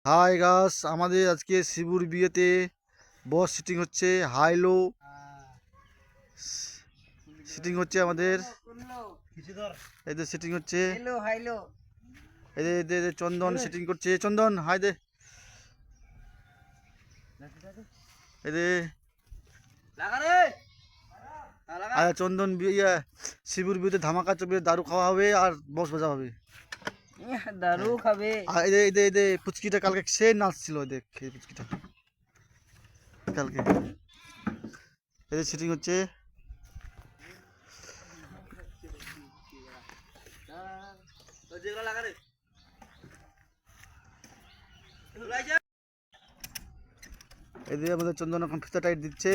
High গাস, আমাদের আজকে শিবুর বিয়েতে বস সিটিং হচ্ছে। হাই লো সিটিং হচ্ছে আমাদের। এদের সিটিং হচ্ছে, এদের চন্দন সিটিং করছে। চন্দন হাই দে। এদের চন্দন বিয়ে, শিবুর বিয়েতে ধামাকা চলবে, দারু খাওয়া হবে আর বক্স বাজা হবে। দারু খাবে। আর এদের পুচকিটা কালকে সে নাচছিল, দেখ এই পুচকিটা কালকে। এদের সিটিং হচ্ছে। এদের আমাদের চন্দন এখন ফিতা টাইট দিচ্ছে।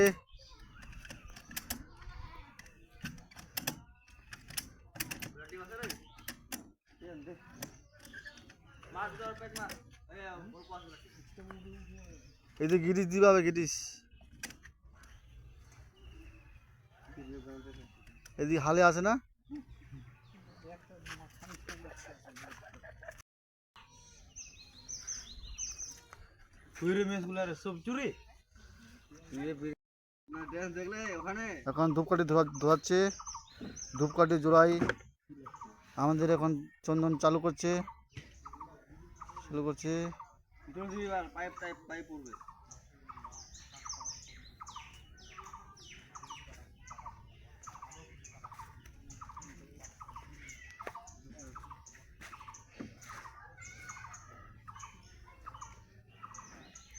এদের গিরিশ দিবা হবে, গিরিশ এদিকে হালে আছে না। এখন ধূপকাঠি ধোয়াচ্ছে, ধূপকাঠি জোড়াই আমাদের এখন চন্দন চালু করছে।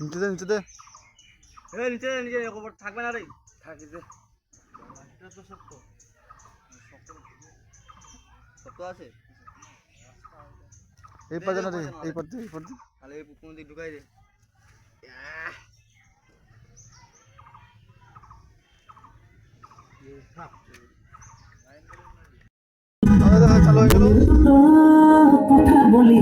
নিচে দে, নিচে দে, নিচে নিচে থাকবে না রে, থাকি দে। এটা তো শক্ত শক্ত আছে। এই পাশে না রে, এই পাশে, এই পাশে। তাহলে এই কোন দিক ঢুকাই দে। চালু হয়ে গেল। কথা বলি